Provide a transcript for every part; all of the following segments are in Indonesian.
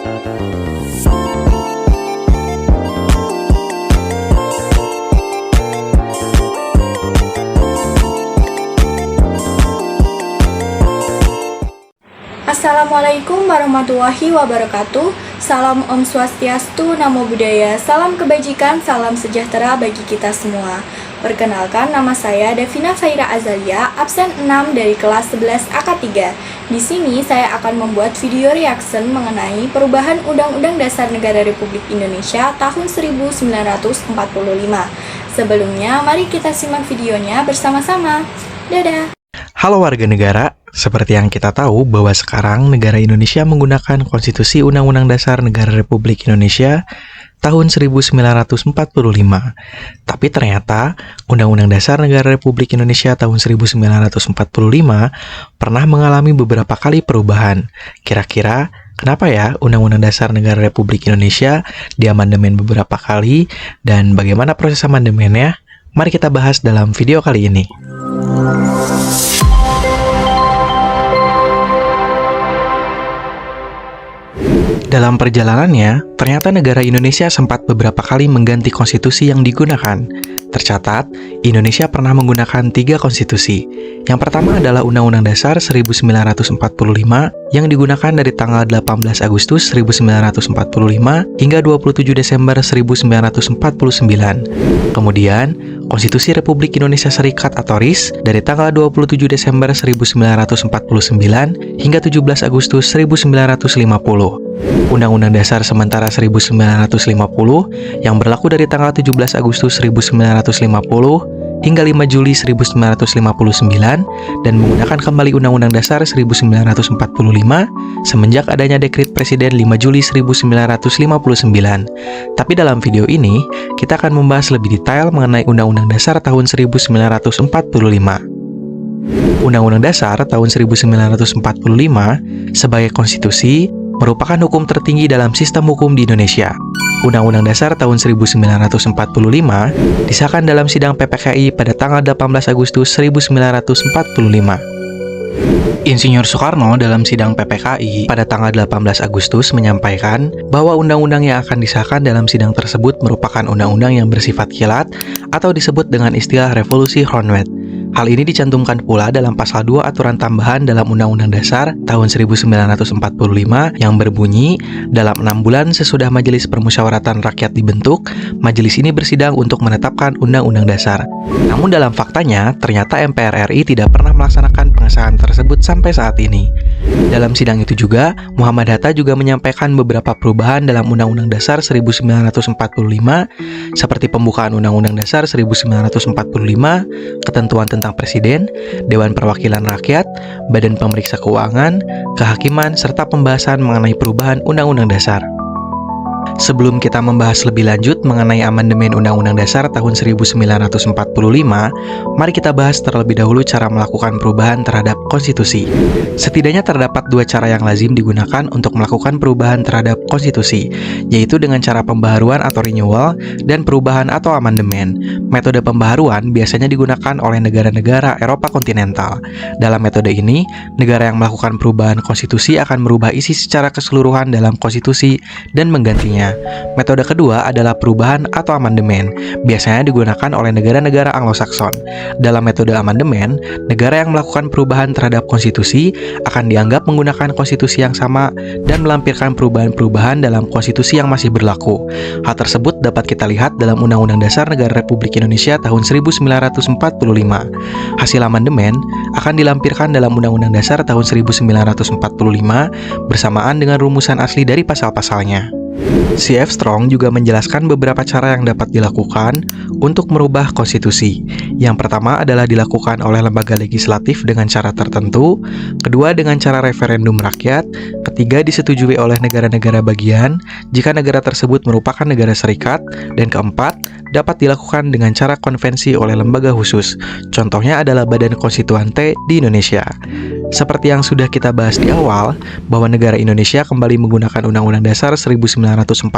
Assalamualaikum warahmatullahi wabarakatuh. Salam Om Swastiastu, Namo Buddhaya, salam kebajikan, salam sejahtera bagi kita semua. Perkenalkan, nama saya Devina Faira Azalia, absen 6 dari kelas 11 AK3. Di sini saya akan membuat video reaction mengenai perubahan Undang-Undang Dasar Negara Republik Indonesia tahun 1945. Sebelumnya, mari kita simak videonya bersama-sama. Dadah! Halo warga negara, seperti yang kita tahu bahwa sekarang negara Indonesia menggunakan Konstitusi Undang-Undang Dasar Negara Republik Indonesia tahun 1945. Tapi ternyata Undang-Undang Dasar Negara Republik Indonesia tahun 1945 pernah mengalami beberapa kali perubahan. Kira-kira kenapa ya Undang-Undang Dasar Negara Republik Indonesia diamandemen beberapa kali dan bagaimana proses amandemennya? Mari kita bahas dalam video kali ini. Dalam perjalanannya, ternyata negara Indonesia sempat beberapa kali mengganti konstitusi yang digunakan. Tercatat, Indonesia pernah menggunakan 3 konstitusi. Yang pertama adalah Undang-Undang Dasar 1945 yang digunakan dari tanggal 18 Agustus 1945 hingga 27 Desember 1949. Kemudian, Konstitusi Republik Indonesia Serikat atau RIS dari tanggal 27 Desember 1949 hingga 17 Agustus 1950. Undang-Undang Dasar Sementara 1950 yang berlaku dari tanggal 17 Agustus 1950 hingga 5 Juli 1959 dan menggunakan kembali Undang-Undang Dasar 1945 semenjak adanya Dekret Presiden 5 Juli 1959. Tapi dalam video ini, kita akan membahas lebih detail mengenai Undang-Undang Dasar tahun 1945. Undang-Undang Dasar tahun 1945 sebagai konstitusi merupakan hukum tertinggi dalam sistem hukum di Indonesia. Undang-Undang Dasar tahun 1945 disahkan dalam sidang PPKI pada tanggal 18 Agustus 1945. Insinyur Soekarno dalam sidang PPKI pada tanggal 18 Agustus menyampaikan bahwa undang-undang yang akan disahkan dalam sidang tersebut merupakan undang-undang yang bersifat kilat atau disebut dengan istilah revolusi Ronwet. Hal ini dicantumkan pula dalam pasal 2 aturan tambahan dalam Undang-Undang Dasar tahun 1945 yang berbunyi, dalam 6 bulan sesudah Majelis Permusyawaratan Rakyat dibentuk, majelis ini bersidang untuk menetapkan Undang-Undang Dasar. Namun dalam faktanya, ternyata MPR RI tidak pernah melaksanakan pengesahan tersebut sampai saat ini. Dalam sidang itu juga, Muhammad Hatta juga menyampaikan beberapa perubahan dalam Undang-Undang Dasar 1945 seperti pembukaan Undang-Undang Dasar 1945, ketentuan tentang Presiden, Dewan Perwakilan Rakyat, Badan Pemeriksa Keuangan, Kehakiman, serta pembahasan mengenai perubahan Undang-Undang Dasar. Sebelum kita membahas lebih lanjut mengenai amandemen Undang-Undang Dasar tahun 1945, mari kita bahas terlebih dahulu cara melakukan perubahan terhadap konstitusi. Setidaknya terdapat 2 cara yang lazim digunakan untuk melakukan perubahan terhadap konstitusi, yaitu dengan cara pembaharuan atau renewal dan perubahan atau amandemen. Metode pembaharuan biasanya digunakan oleh negara-negara Eropa kontinental. Dalam metode ini, negara yang melakukan perubahan konstitusi akan merubah isi secara keseluruhan dalam konstitusi dan menggantinya. Metode kedua adalah perubahan atau amandemen, biasanya digunakan oleh negara-negara Anglo-Saxon. Dalam metode amandemen, negara yang melakukan perubahan terhadap konstitusi akan dianggap menggunakan konstitusi yang sama dan melampirkan perubahan-perubahan dalam konstitusi yang masih berlaku. Hal tersebut dapat kita lihat dalam Undang-Undang Dasar Negara Republik Indonesia tahun 1945. Hasil amandemen akan dilampirkan dalam Undang-Undang Dasar tahun 1945 bersamaan dengan rumusan asli dari pasal-pasalnya. C.F. Strong juga menjelaskan beberapa cara yang dapat dilakukan untuk merubah konstitusi. Yang pertama adalah dilakukan oleh lembaga legislatif dengan cara tertentu, kedua dengan cara referendum rakyat, ketiga disetujui oleh negara-negara bagian jika negara tersebut merupakan negara serikat, dan keempat dapat dilakukan dengan cara konvensi oleh lembaga khusus. Contohnya adalah Badan Konstituante di Indonesia. Seperti yang sudah kita bahas di awal, bahwa negara Indonesia kembali menggunakan Undang-Undang Dasar 1945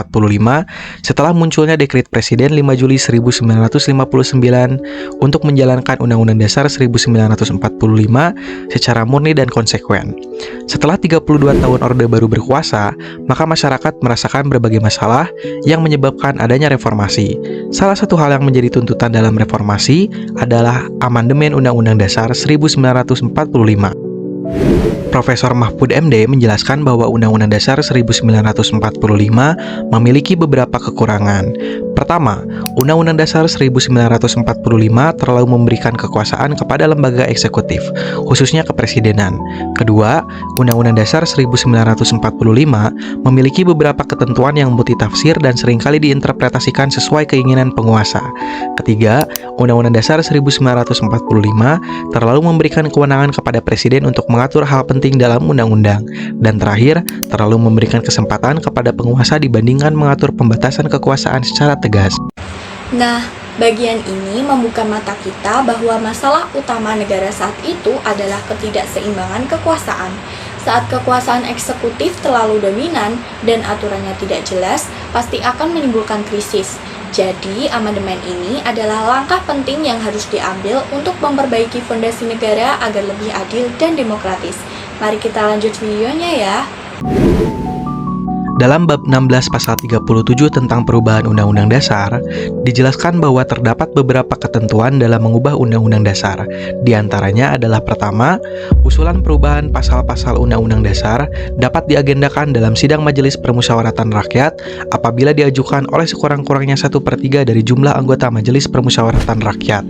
setelah munculnya Dekret Presiden 5 Juli 1959 untuk menjalankan Undang-Undang Dasar 1945 secara murni dan konsekuen. Setelah 32 tahun Orde Baru berkuasa, maka masyarakat merasakan berbagai masalah yang menyebabkan adanya reformasi. Salah satu hal yang menjadi tuntutan dalam reformasi adalah amandemen Undang-Undang Dasar 1945. Profesor Mahfud MD menjelaskan bahwa Undang-Undang Dasar 1945 memiliki beberapa kekurangan. Pertama, Undang-Undang Dasar 1945 terlalu memberikan kekuasaan kepada lembaga eksekutif, khususnya kepresidenan. Kedua, Undang-Undang Dasar 1945 memiliki beberapa ketentuan yang multitafsir dan seringkali diinterpretasikan sesuai keinginan penguasa. Ketiga, Undang-Undang Dasar 1945 terlalu memberikan kewenangan kepada presiden untuk mengatur hal penting dalam undang-undang. Dan terakhir, terlalu memberikan kesempatan kepada penguasa dibandingkan mengatur pembatasan kekuasaan secara tegas. Nah, bagian ini membuka mata kita bahwa masalah utama negara saat itu adalah ketidakseimbangan kekuasaan. Saat kekuasaan eksekutif terlalu dominan dan aturannya tidak jelas, pasti akan menimbulkan krisis. Jadi, amandemen ini adalah langkah penting yang harus diambil untuk memperbaiki fondasi negara agar lebih adil dan demokratis. Mari kita lanjut videonya ya. Dalam bab 16 pasal 37 tentang perubahan Undang-Undang Dasar, dijelaskan bahwa terdapat beberapa ketentuan dalam mengubah Undang-Undang Dasar. Di antaranya adalah pertama, usulan perubahan pasal-pasal Undang-Undang Dasar dapat diagendakan dalam sidang Majelis Permusyawaratan Rakyat apabila diajukan oleh sekurang-kurangnya 1/3 dari jumlah anggota Majelis Permusyawaratan Rakyat.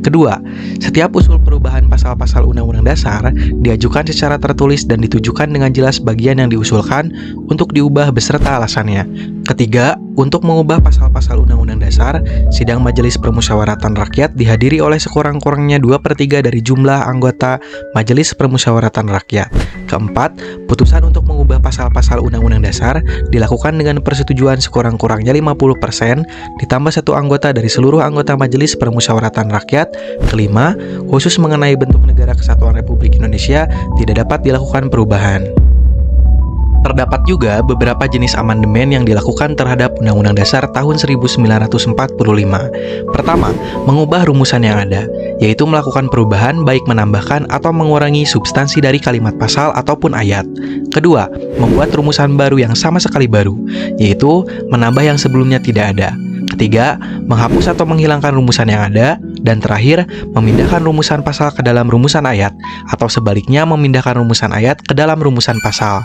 Kedua, setiap usul perubahan pasal-pasal Undang-Undang Dasar diajukan secara tertulis dan ditujukan dengan jelas bagian yang diusulkan untuk diubah beserta alasannya. Ketiga, untuk mengubah pasal-pasal Undang-Undang Dasar, sidang Majelis Permusyawaratan Rakyat dihadiri oleh sekurang-kurangnya 2/3 dari jumlah anggota Majelis Permusyawaratan Rakyat. Keempat, putusan untuk mengubah pasal-pasal Undang-Undang Dasar dilakukan dengan persetujuan sekurang-kurangnya 50% ditambah 1 anggota dari seluruh anggota Majelis Permusyawaratan Rakyat. Kelima, khusus mengenai bentuk negara kesatuan Republik Indonesia tidak dapat dilakukan perubahan. Terdapat juga beberapa jenis amandemen yang dilakukan terhadap Undang-Undang Dasar tahun 1945. Pertama, mengubah rumusan yang ada, yaitu melakukan perubahan baik menambahkan atau mengurangi substansi dari kalimat pasal ataupun ayat. Kedua, membuat rumusan baru yang sama sekali baru, yaitu menambah yang sebelumnya tidak ada. Ketiga, menghapus atau menghilangkan rumusan yang ada. Dan terakhir, memindahkan rumusan pasal ke dalam rumusan ayat, atau sebaliknya memindahkan rumusan ayat ke dalam rumusan pasal.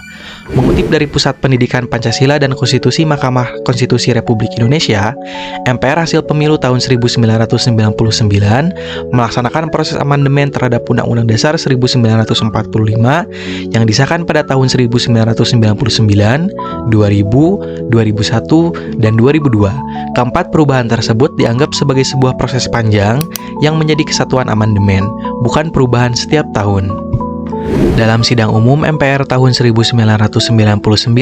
Mengutip dari Pusat Pendidikan Pancasila dan Konstitusi Mahkamah Konstitusi Republik Indonesia, MPR hasil pemilu tahun 1999 melaksanakan proses amandemen terhadap Undang-Undang Dasar 1945 yang disahkan pada tahun 1999, 2000, 2001, dan 2002. Keempat perubahan tersebut dianggap sebagai sebuah proses panjang yang menjadi kesatuan amandemen, bukan perubahan setiap tahun. Dalam sidang umum MPR tahun 1999,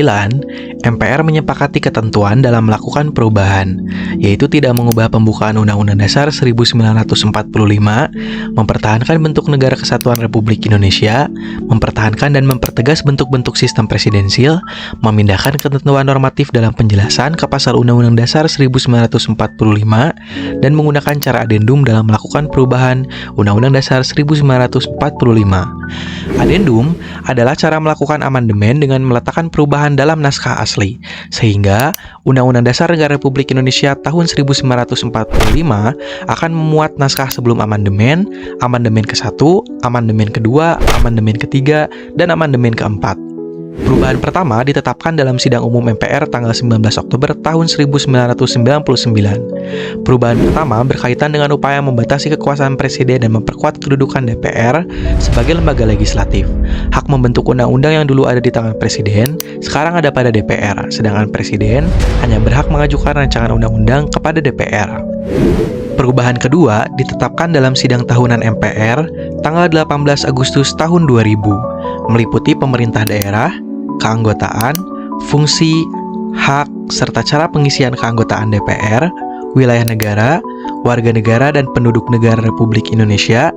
MPR menyepakati ketentuan dalam melakukan perubahan, yaitu tidak mengubah pembukaan Undang-Undang Dasar 1945, mempertahankan bentuk negara kesatuan Republik Indonesia, mempertahankan dan mempertegas bentuk-bentuk sistem presidensil, memindahkan ketentuan normatif dalam penjelasan ke pasal Undang-Undang Dasar 1945, dan menggunakan cara adendum dalam melakukan perubahan Undang-Undang Dasar 1945. Adendum adalah cara melakukan amandemen dengan meletakkan perubahan dalam naskah asli, sehingga Undang-Undang Dasar Negara Republik Indonesia tahun 1945 akan memuat naskah sebelum amandemen, amandemen ke-1, amandemen kedua, amandemen ketiga, dan amandemen keempat. Perubahan pertama ditetapkan dalam sidang umum MPR tanggal 19 Oktober tahun 1999. Perubahan pertama berkaitan dengan upaya membatasi kekuasaan presiden dan memperkuat kedudukan DPR sebagai lembaga legislatif. Hak membentuk undang-undang yang dulu ada di tangan presiden, sekarang ada pada DPR, sedangkan presiden hanya berhak mengajukan rancangan undang-undang kepada DPR. Perubahan kedua ditetapkan dalam sidang tahunan MPR tanggal 18 Agustus tahun 2000, meliputi pemerintah daerah, keanggotaan, fungsi, hak, serta cara pengisian keanggotaan DPR, wilayah negara, warga negara dan penduduk negara Republik Indonesia,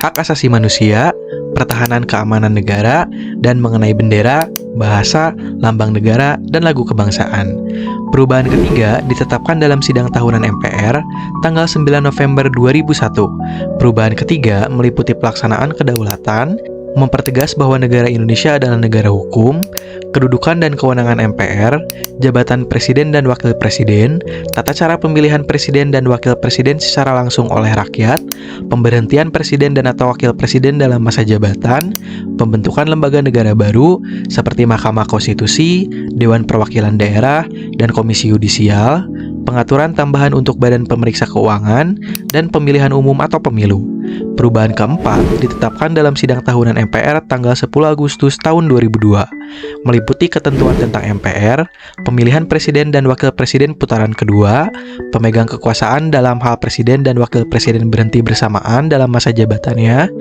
hak asasi manusia, pertahanan keamanan negara, dan mengenai bendera, bahasa, lambang negara, dan lagu kebangsaan. Perubahan ketiga ditetapkan dalam sidang tahunan MPR tanggal 9 November 2001. Perubahan ketiga meliputi pelaksanaan kedaulatan, mempertegas bahwa negara Indonesia adalah negara hukum, kedudukan dan kewenangan MPR, jabatan presiden dan wakil presiden, tata cara pemilihan presiden dan wakil presiden secara langsung oleh rakyat, pemberhentian presiden dan atau wakil presiden dalam masa jabatan, pembentukan lembaga negara baru seperti Mahkamah Konstitusi, Dewan Perwakilan Daerah, dan Komisi Yudisial, pengaturan tambahan untuk Badan Pemeriksa Keuangan, dan pemilihan umum atau pemilu. Perubahan keempat ditetapkan dalam sidang tahunan MPR tanggal 10 Agustus tahun 2002, meliputi ketentuan tentang MPR, pemilihan presiden dan wakil presiden putaran kedua, pemegang kekuasaan dalam hal presiden dan wakil presiden berhenti bersamaan dalam masa jabatannya,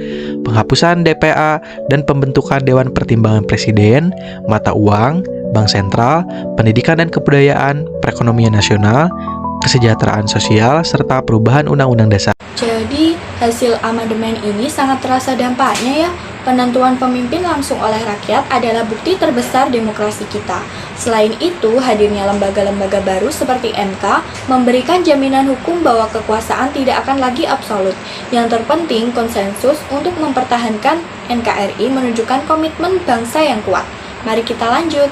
penghapusan DPA dan pembentukan Dewan Pertimbangan Presiden, mata uang, bank sentral, pendidikan dan kebudayaan, perekonomian nasional, kesejahteraan sosial, serta perubahan undang-undang dasar. Jadi, hasil amandemen ini sangat terasa dampaknya ya. Penentuan pemimpin langsung oleh rakyat adalah bukti terbesar demokrasi kita. Selain itu, hadirnya lembaga-lembaga baru seperti MK memberikan jaminan hukum bahwa kekuasaan tidak akan lagi absolut. Yang terpenting, konsensus untuk mempertahankan NKRI menunjukkan komitmen bangsa yang kuat. Mari kita lanjut.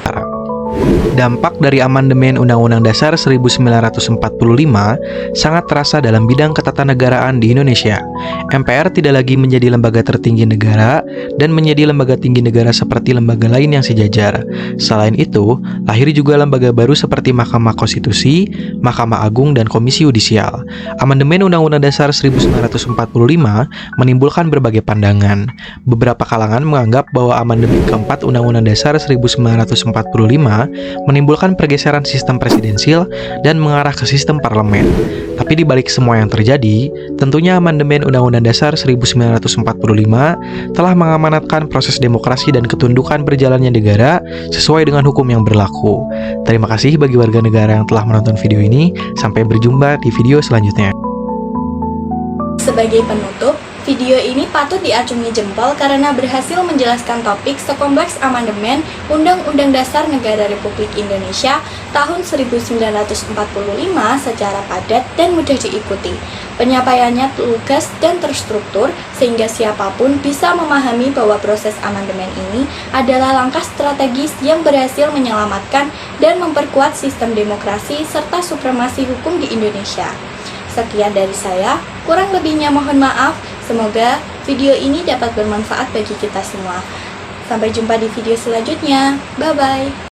Dampak dari amandemen Undang-Undang Dasar 1945 sangat terasa dalam bidang ketatanegaraan di Indonesia. MPR tidak lagi menjadi lembaga tertinggi negara dan menjadi lembaga tinggi negara seperti lembaga lain yang sejajar. Selain itu, lahir juga lembaga baru seperti Mahkamah Konstitusi, Mahkamah Agung, dan Komisi Yudisial. Amandemen Undang-Undang Dasar 1945 menimbulkan berbagai pandangan. Beberapa kalangan menganggap bahwa amandemen keempat Undang-Undang Dasar 1945 menimbulkan pergeseran sistem presidensil dan mengarah ke sistem parlemen. Tapi di balik semua yang terjadi, tentunya amandemen Undang-Undang Dasar 1945 telah mengamanatkan proses demokrasi dan ketundukan berjalannya negara sesuai dengan hukum yang berlaku. Terima kasih bagi warga negara yang telah menonton video ini. Sampai berjumpa di video selanjutnya. Sebagai penutup, video ini patut diacungi jempol karena berhasil menjelaskan topik sekompleks amandemen Undang-Undang Dasar Negara Republik Indonesia tahun 1945 secara padat dan mudah diikuti. Penyampaiannya lugas dan terstruktur sehingga siapapun bisa memahami bahwa proses amandemen ini adalah langkah strategis yang berhasil menyelamatkan dan memperkuat sistem demokrasi serta supremasi hukum di Indonesia. Sekian dari saya, kurang lebihnya mohon maaf. Semoga video ini dapat bermanfaat bagi kita semua. Sampai jumpa di video selanjutnya. Bye-bye.